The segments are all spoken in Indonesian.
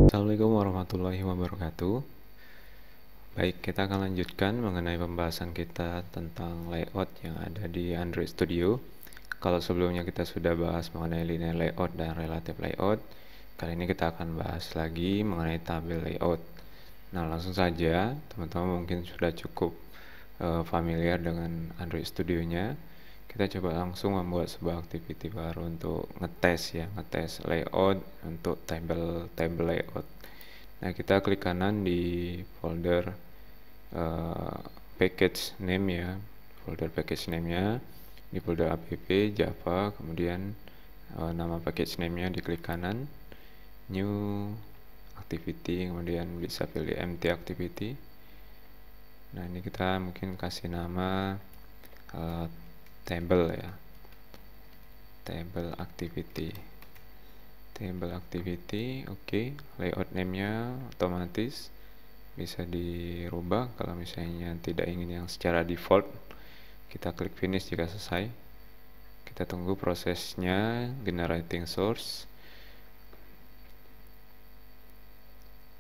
Assalamualaikum warahmatullahi wabarakatuh. Baik, kita akan lanjutkan mengenai pembahasan kita tentang layout yang ada di Android Studio. Kalau sebelumnya kita sudah bahas mengenai linear layout dan relative layout, kali ini kita akan bahas lagi mengenai tabel layout. Nah, langsung saja, teman-teman mungkin sudah cukup familiar dengan Android Studio-nya. Kita coba langsung membuat sebuah activity baru untuk ngetes layout untuk table layout. Nah, kita klik kanan di folder package name ya, folder package name-nya di folder app Java, kemudian nama package name-nya diklik kanan, new activity, kemudian bisa pilih empty activity. Nah, ini kita mungkin kasih nama table ya, table activity. Oke. Layout name-nya otomatis bisa dirubah kalau misalnya tidak ingin yang secara default. Kita klik finish jika selesai. Kita tunggu prosesnya generating source.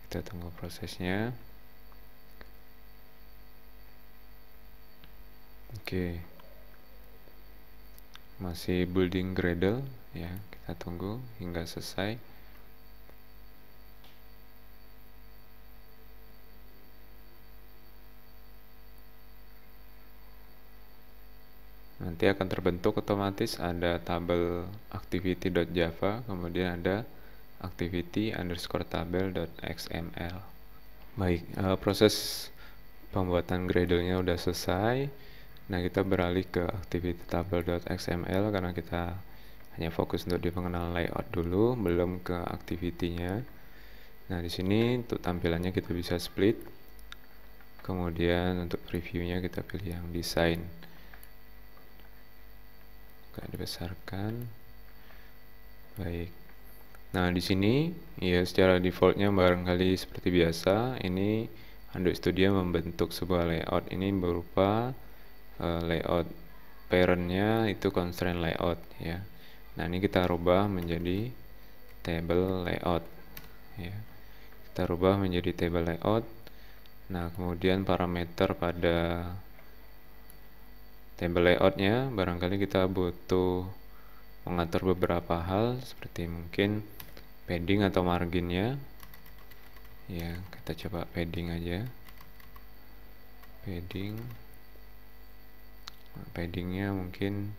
Kita tunggu prosesnya. Oke. Masih building Gradle ya, kita tunggu hingga selesai. Nanti akan terbentuk otomatis ada tabel activity.java, kemudian ada activity_table.xml. Baik, proses pembuatan Gradle-nya udah selesai. Nah, kita beralih ke activity_table.xml karena kita hanya fokus untuk di pengenalan layout dulu, belum ke activity-nya. Nah, di sini untuk tampilannya kita bisa split. Kemudian untuk previewnya kita pilih yang desain. Agak dibesarkan. Baik. Nah, di sini ya secara defaultnya barangkali seperti biasa, ini Android Studio membentuk sebuah layout ini berupa layout parent-nya itu constraint layout ya. Nah, ini kita rubah menjadi table layout ya. Kita rubah menjadi table layout. Nah, kemudian parameter pada table layout-nya barangkali kita butuh mengatur beberapa hal seperti mungkin padding atau marginnya ya. Kita coba padding aja, paddingnya mungkin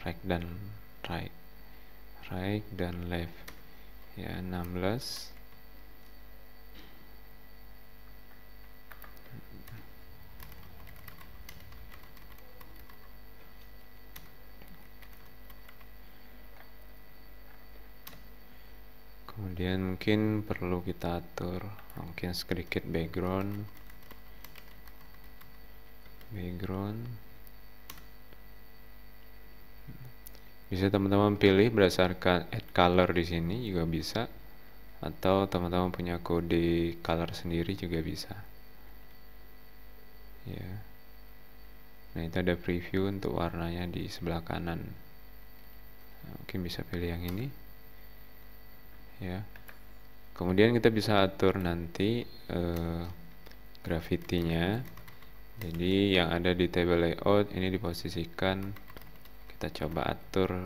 right dan left ya, 16. Kemudian mungkin perlu kita atur mungkin sedikit background. Bisa teman-teman pilih berdasarkan add color di sini juga bisa, atau teman-teman punya kode color sendiri juga bisa. Ya. Nah, itu ada preview untuk warnanya di sebelah kanan. Nah, mungkin bisa pilih yang ini. Ya. Kemudian kita bisa atur nanti gravity-nya. Jadi yang ada di table layout ini diposisikan, kita coba atur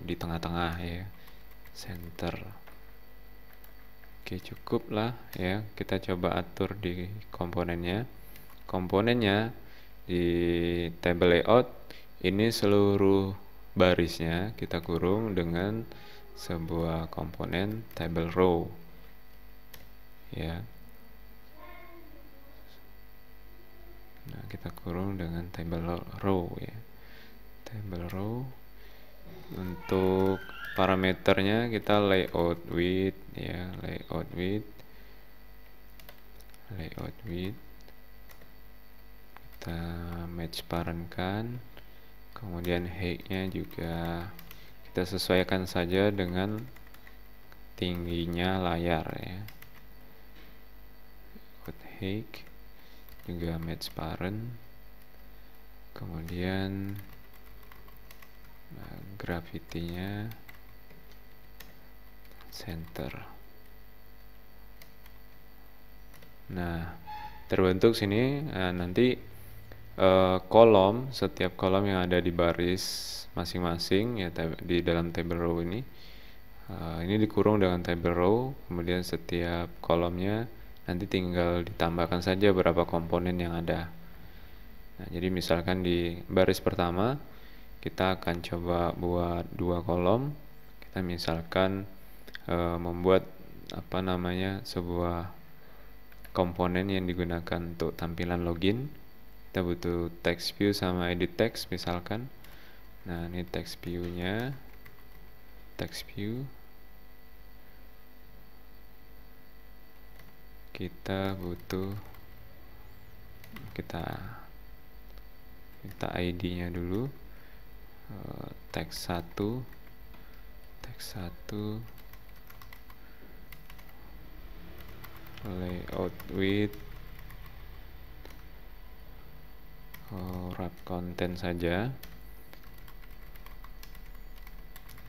di tengah-tengah ya, center. Oke, cukup lah ya. Kita coba atur di komponennya di table layout ini seluruh barisnya kita kurung dengan sebuah komponen table row ya. Nah, kita kurung dengan table row ya, table row. Untuk parameternya kita layout width ya, layout width kita match parent kan. Kemudian height-nya juga kita sesuaikan saja dengan tingginya layar ya. Height juga match parent. Kemudian gravity-nya center. Nah, terbentuk sini nanti kolom, setiap kolom yang ada di baris masing-masing ya di dalam table row ini dikurung dengan table row, kemudian setiap kolomnya nanti tinggal ditambahkan saja berapa komponen yang ada. Nah, jadi misalkan di baris pertama kita akan coba buat 2 kolom. Kita misalkan membuat sebuah komponen yang digunakan untuk tampilan login. Kita butuh text view sama edit text misalkan. Nah, ini text view-nya. Text view. Kita butuh kita ID-nya dulu. Text 1 layout width wrap content saja,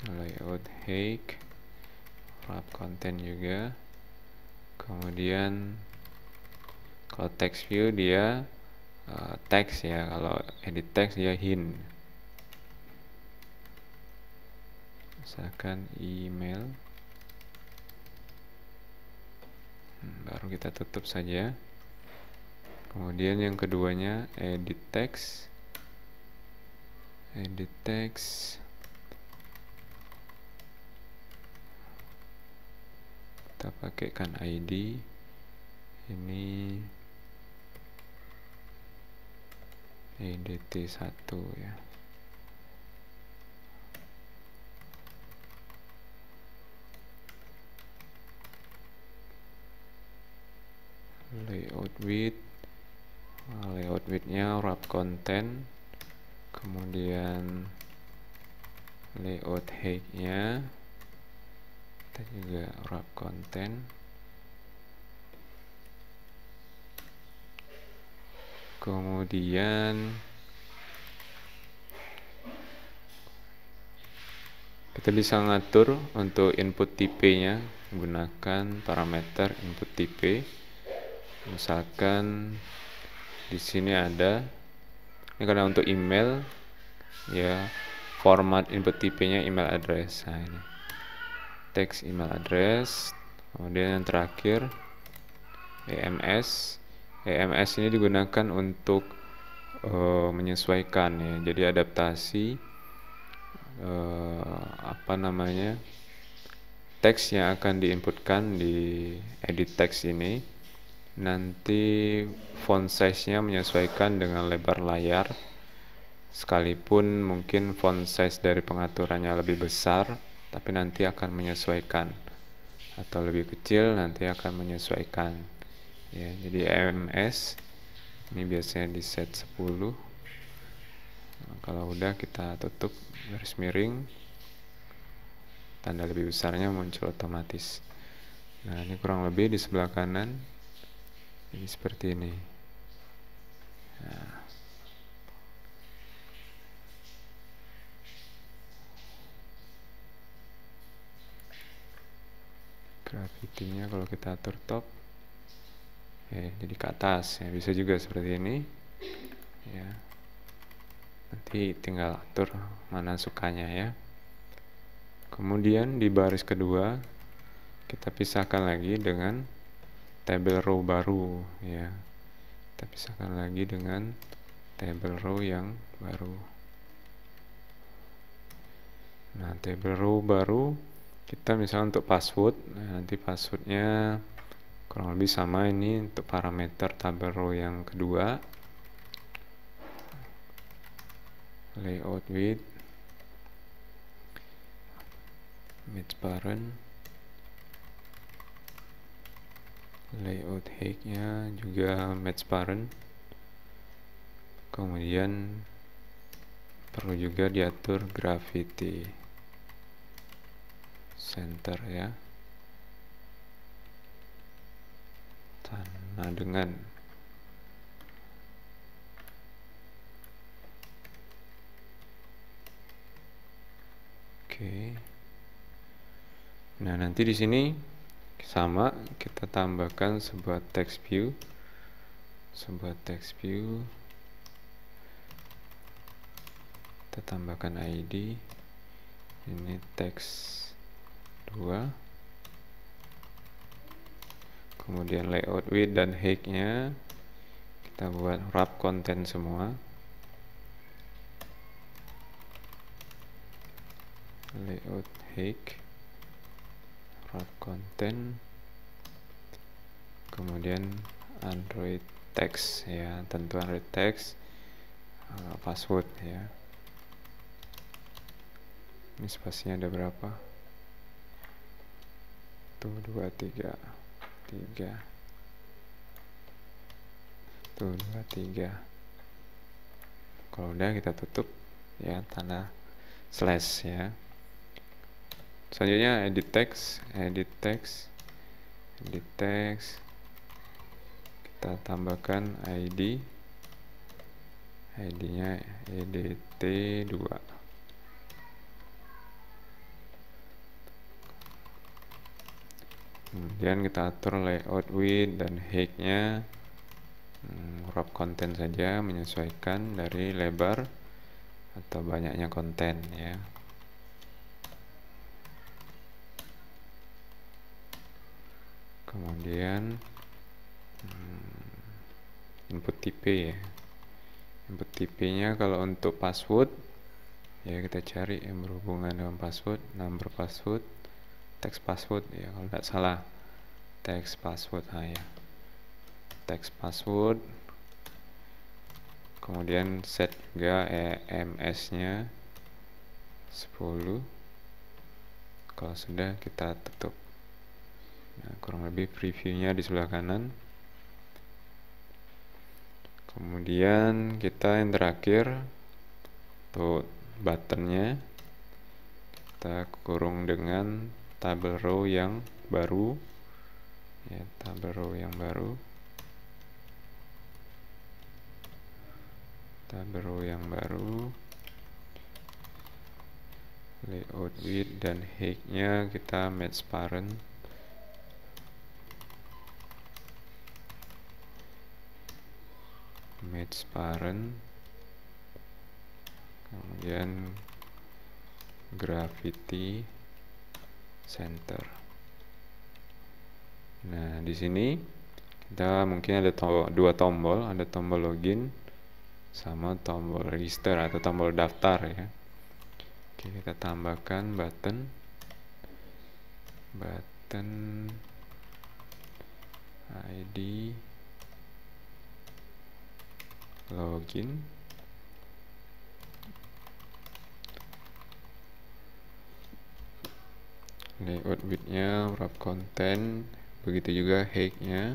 layout height wrap content juga. Kemudian kalau text view dia text ya, kalau edit text dia hint, misalkan email. Baru kita tutup saja. Kemudian yang keduanya edit text. Kita pakaikan ID ini EDT1 ya. Layout width-nya wrap content, kemudian layout height-nya kita juga wrap content. Kemudian kita bisa ngatur untuk input type-nya menggunakan parameter input type. Misalkan di sini ada, ini karena untuk email ya, format input type-nya email address. Nah, ini text email address. Kemudian yang terakhir EMS. EMS ini digunakan untuk menyesuaikan ya, jadi adaptasi teks yang akan diinputkan di edit text ini. Nanti font size-nya menyesuaikan dengan lebar layar, sekalipun mungkin font size dari pengaturannya lebih besar, tapi nanti akan menyesuaikan, atau lebih kecil nanti akan menyesuaikan ya. Jadi EMS ini biasanya di set 10. Nah, kalau udah kita tutup garis miring, tanda lebih besarnya muncul otomatis. Nah, ini kurang lebih di sebelah kanan ini seperti ini. Nah, grafitinya kalau kita atur top ya, jadi ke atas ya, bisa juga seperti ini ya. Nanti tinggal atur mana sukanya ya. Kemudian di baris kedua kita pisahkan lagi dengan table row baru ya. Kita pisahkan lagi dengan table row yang baru. Nah, table row baru kita misalnya untuk password, nah, nanti passwordnya kurang lebih sama ini untuk parameter table row yang kedua. Layout width, match parent, layout height-nya juga match parent. Kemudian perlu juga diatur gravity center ya, sama dengan oke. Nah, nanti di sini Sama, kita tambahkan sebuah text view, kita tambahkan ID, ini text 2, kemudian layout width dan height nya kita buat wrap content semua, layout height, wrap content, kemudian Android text ya, tentu Android text, password ya. Ini spasinya ada berapa? Tuh 2, 3, 3. Tuh 2, 3. Kalau udah kita tutup ya, tanda slash ya. Selanjutnya edit text, kita tambahkan ID, nya edt2. Kemudian kita atur layout width dan height nya, wrap content saja, menyesuaikan dari lebar atau banyaknya konten ya. Kemudian input tipe ya, input tipenya kalau untuk password ya kita cari yang berhubungan dengan password, number password, text password ya, kalau tidak salah text password ya, text password. Kemudian set juga EMS nya 10. Kalau sudah kita tutup. Nah, kurang lebih previewnya di sebelah kanan. Kemudian kita yang terakhir untuk buttonnya kita kurung dengan tabel row yang baru ya, tabel row yang baru, layout width dan height nya kita match parent, kemudian gravity center. Nah, di sini kita mungkin ada dua tombol, ada tombol login sama tombol register atau tombol daftar ya. Oke, kita tambahkan button ID login, layout width-nya, wrap content, begitu juga height-nya,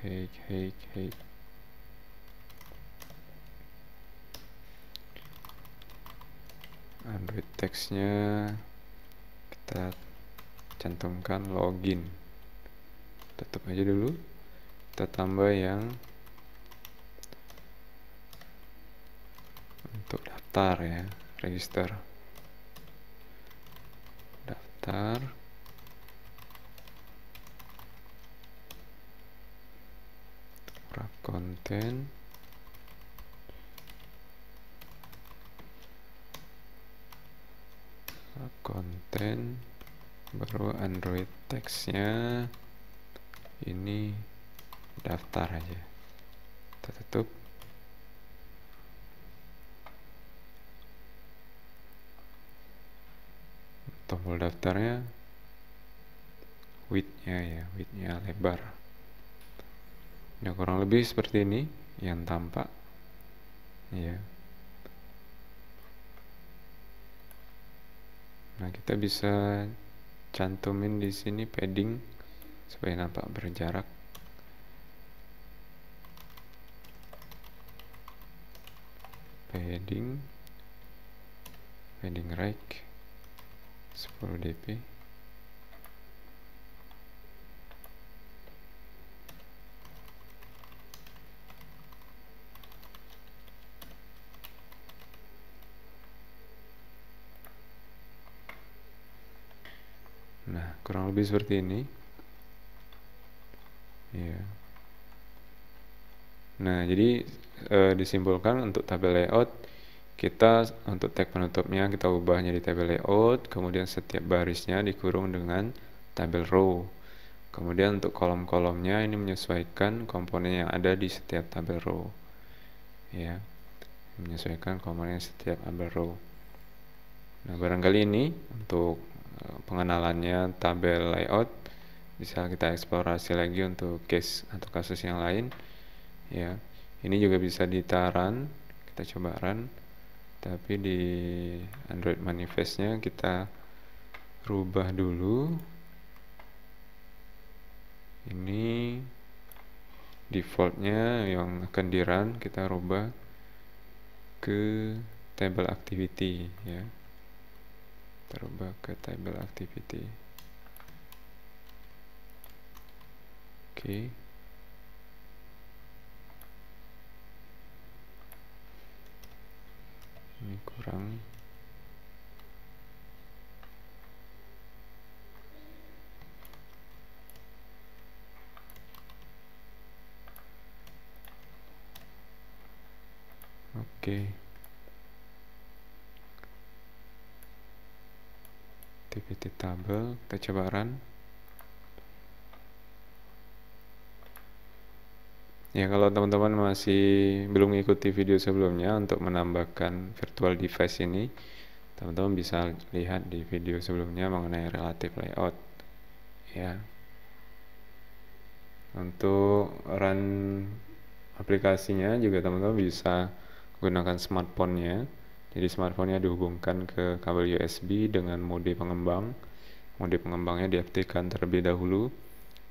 height. Android text-nya kita cantumkan login, tutup aja dulu. Kita tambah yang untuk daftar ya, register, daftar, wrap content, baru Android text-nya ini daftar aja, kita tutup. Tombol daftarnya width-nya lebar. Ya, kurang lebih seperti ini yang tampak ya. Nah, kita bisa cantumin di sini padding supaya nampak berjarak. Padding right 10 dp. kurang lebih seperti ini ya. Nah, jadi disimpulkan untuk tabel layout, kita untuk tag penutupnya kita ubah jadi tabel layout, kemudian setiap barisnya dikurung dengan tabel row. Kemudian untuk kolom-kolomnya ini menyesuaikan komponen yang ada di setiap tabel row. Ya, menyesuaikan komponen setiap tabel row. Nah, barangkali ini untuk pengenalannya tabel layout, bisa kita eksplorasi lagi untuk case atau kasus yang lain. Ya, ini juga bisa kita run, kita coba run, tapi di Android manifestnya kita rubah dulu. Ini defaultnya yang akan di run kita rubah ke table activity ya, kita rubah ke table activity. Oke. Ini kurang. Oke. Activity table, kita coba run. Ya, kalau teman-teman masih belum mengikuti video sebelumnya untuk menambahkan virtual device ini, teman-teman bisa lihat di video sebelumnya mengenai relative layout. Ya. Untuk run aplikasinya juga teman-teman bisa gunakan smartphone-nya. Jadi smartphone-nya dihubungkan ke kabel USB dengan mode pengembang. Mode pengembangnya diaktifkan terlebih dahulu.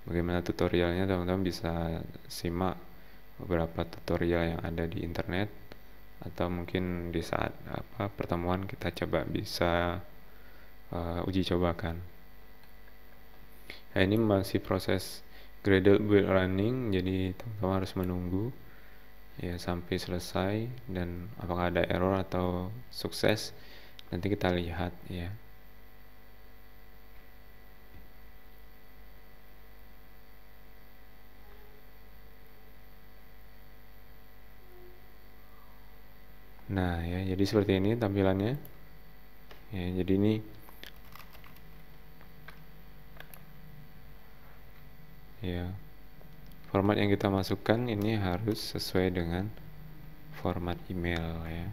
Bagaimana tutorialnya teman-teman bisa simak beberapa tutorial yang ada di internet, atau mungkin di saat pertemuan kita coba bisa uji cobakan. Nah, ini masih proses Gradle build running, jadi teman-teman harus menunggu ya sampai selesai, dan apakah ada error atau sukses nanti kita lihat ya. Nah ya, jadi seperti ini tampilannya ya. Jadi ini ya, format yang kita masukkan ini harus sesuai dengan format email ya.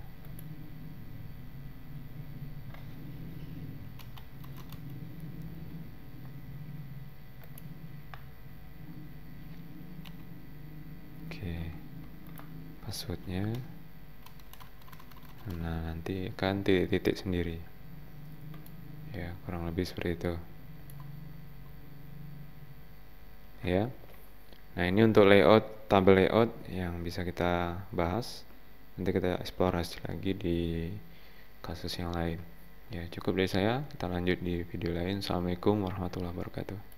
Oke, passwordnya, nah nanti kan titik-titik sendiri ya, kurang lebih seperti itu ya. Nah, ini untuk layout, tabel layout yang bisa kita bahas. Nanti kita eksplorasi lagi di kasus yang lain. Ya, cukup dari saya. Kita lanjut di video lain. Assalamualaikum warahmatullahi wabarakatuh.